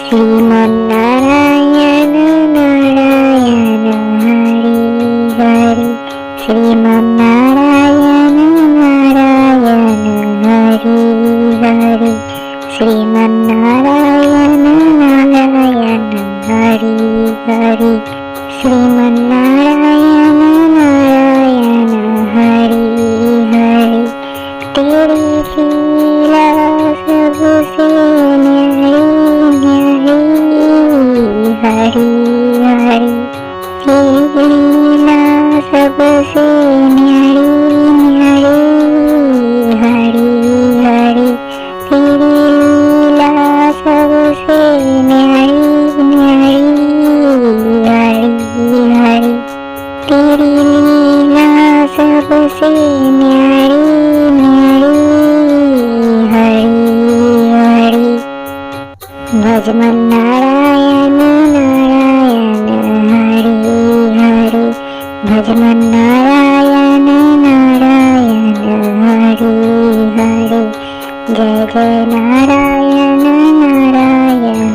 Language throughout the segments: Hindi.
श्रीमन्नारायण नारायण हरि हरि। श्रीमन्नारायण नारायण हरि हरि। श्रीमन्नारायण नारायण हरि हरि। श्रीमन्नारायण नारायण हरि हरि। तेरी लीला सबसे न्यारी हरि हरि। तेरी लीला सबसे न्यारी न्यारी हरि हरि। तेरी लीला सबसे न्यारी न्यारी हरि हरि। तेरी लीला सबसे न्यारी न्यारी हरि हरि। भजमन नारायण नारायण हरि हरि। भजमन नारायण नारायण हरि हरि। जय जय नारायण नारायण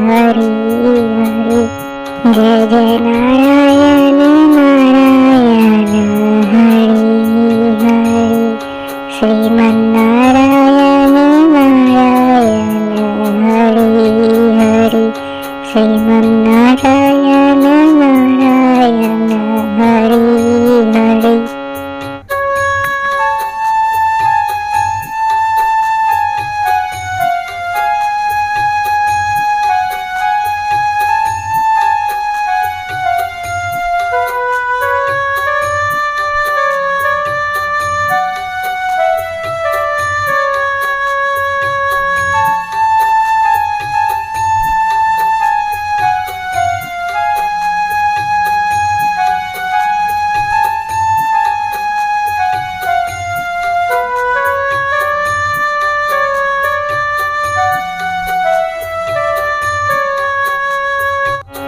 हरि हरि। जय जय नारायण नारायण हरि हरि। श्रीमन्नारायण नारायण हरि हरि। श्रीमन्नारायण नारायण हरि हरि।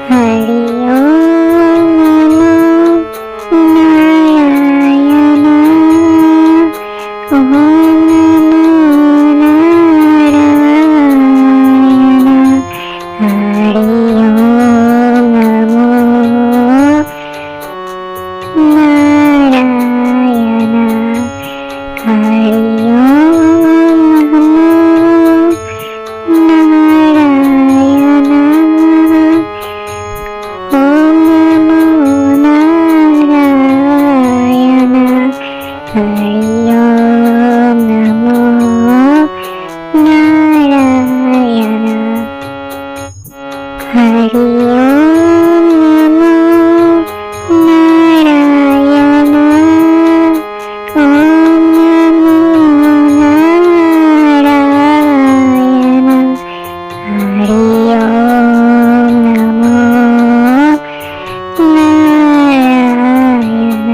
हरि ओम नमो नारायण। ओम नमो नारायण। हरि ओम नमो नारायण। हरि ओम नमो नारायण। ओम नमो नारायण। हरि ओम नमो नारायण। हरि ओम नमो नारायण। ओम नमो नारायण। हरि ओम नमो नारायण।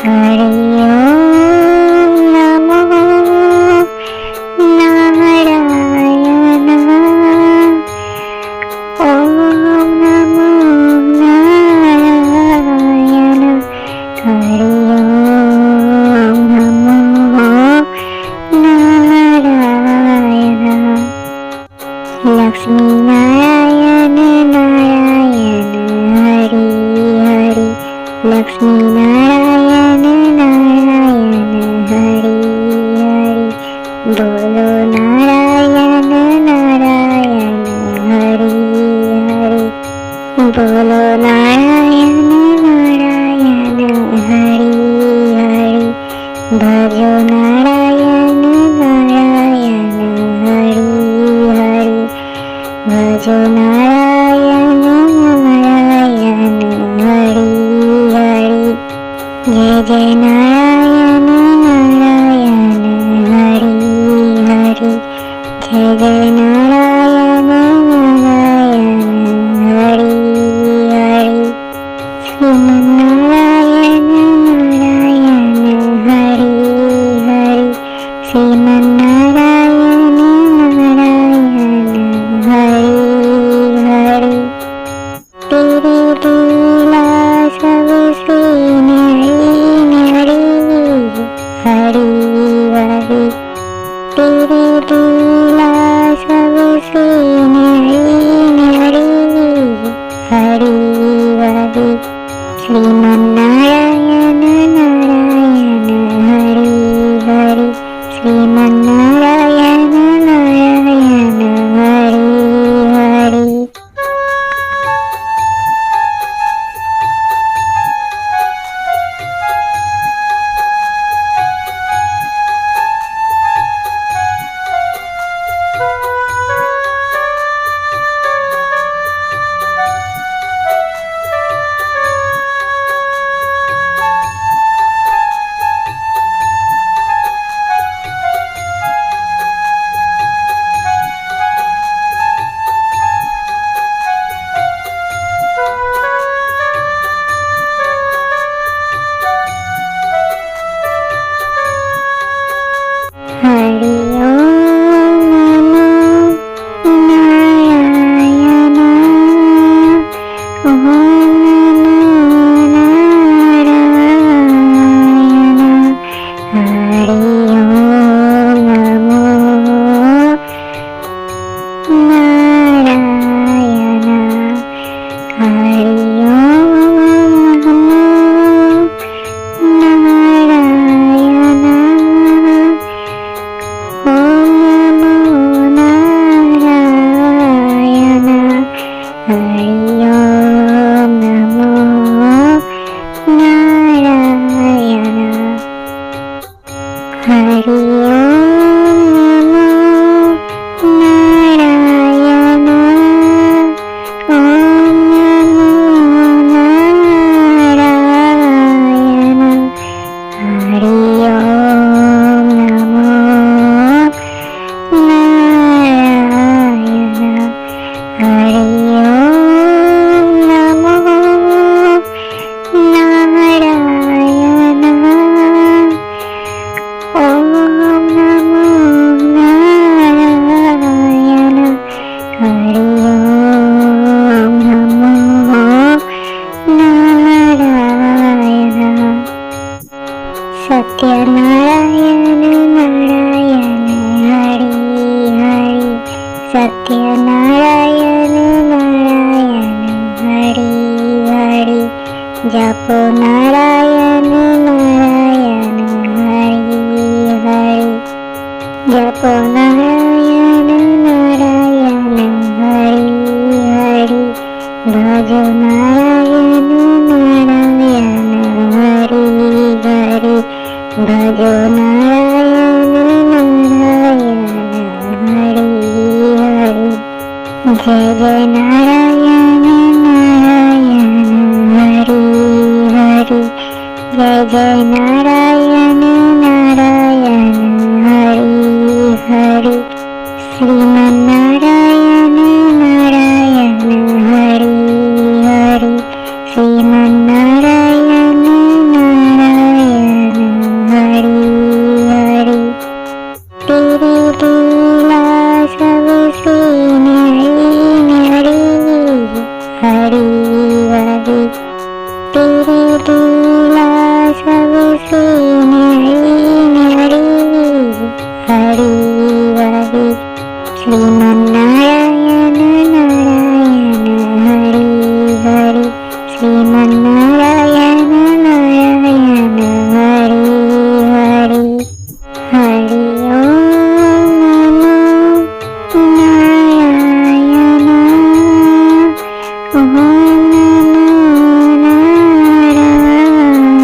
हरि ओम नमो नारायण। ओम नमो नारायण। हरि ओम नमो नारायण। लक्ष्मी नारायण नारायण हरि हरि। लक्ष्मी नारायण नारायण हरि हरि। बोलो नारायण नारायण हरि हरि। बोलो नारायण नारायण हरि हरि। भजो नारायण नारायण हरि हरि। भजो नारायण नारायण हरि हरि। जय जय नारायण नारायण हरि हरि। जय जय नारायण नारायण हरि हरि। श्रीमन्नारायण नारायण हरि हरि। श्रीमन्नारायण नारायण हरि हरि। तेरी लीला सबसे न्यारी न्यारी हरि हरि। तेरी लीला सबसे न्यारी जपो नारायण नारायण हरि हरि जपो नारायण नारायण हरि हरि भजो नारायण नारायण हरि हरि भजो नारायण नारायण हरि हरि जय जय नारायण नारायण हरि हरि जय जय नारायण नारायण हरि हरि श्रीमन्नारायण नारायण हरि हरि श्रीमन्नारायण नारायण हरि हरि तेरी लीला सबसे न्यारी न्यारी हरि हरि तेरी लीला सबसे न्यारी न्यारी हरि हरि श्रीमन्नारायण नारायण हरि हरि श्रीमन्नारायण नारायण हरि हरि हरि ओम नमो नारायण ओम नमो नारायण हरि ओम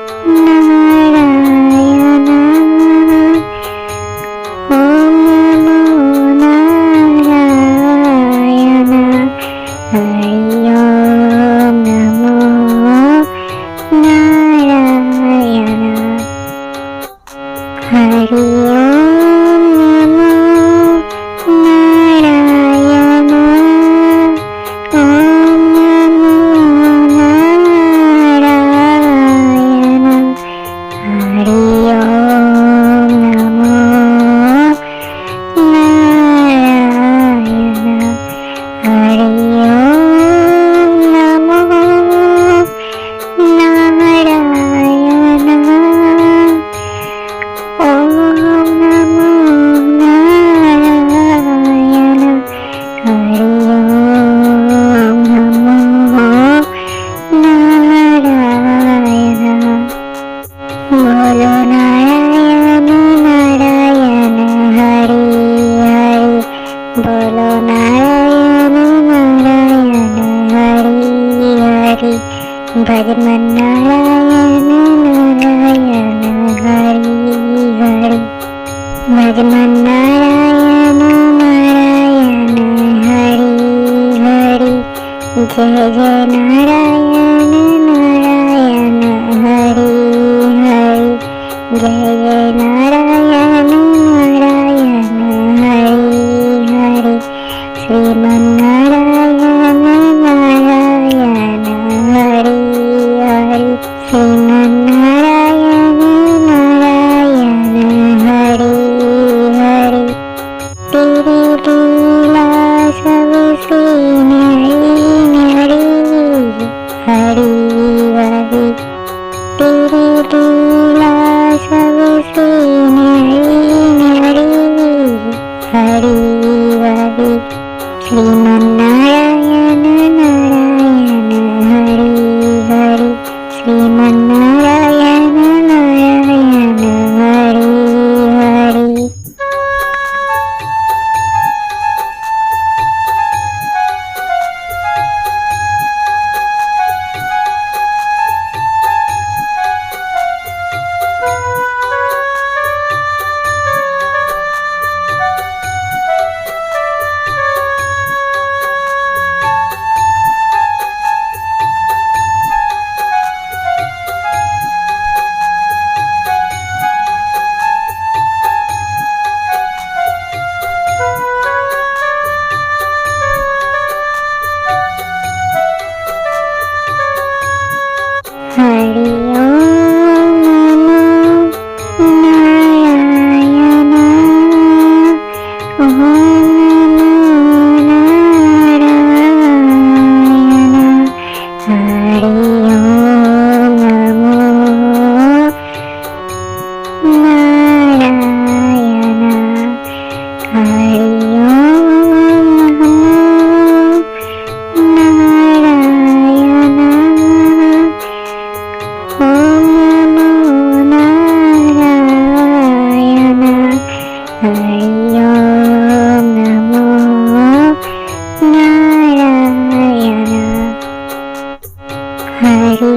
नमो नारायण हरि ओम नमो नारायण ओम नमो नारायण हरि ओम नमो नारायण हरि ओम नमो नारायण ओम नमो नारायण हरि ओम नमो नारायण हरि ओम नमो नारायण ओम नमो नारायण हरि ओम नमो नारायण बोलो नारायण नारायण हरि हरि बोलो नारायण नारायण हरि हरि भजमन नारायण नारायण हरि हरि भजमन नारायण नारायण हरि हरि जय जय नारायण नारायण हरि हरि जय जय नारायण नारायण हरि हरि श्रीमन्नारायण नारायण हरि శ్రీమన్నారాయణ నారాయణ హరి హరి శ్రీమన్నారాయణ నారాయణ హరి హరి. హరి ఓం నమో నారాయణ ఓం నమో నారాయణ హరి ఓం నమో నారాయణ హరి ఓం నమో నారాయణ ఓం నమో నారాయణ హరి ఓం నమో నారాయణ హరి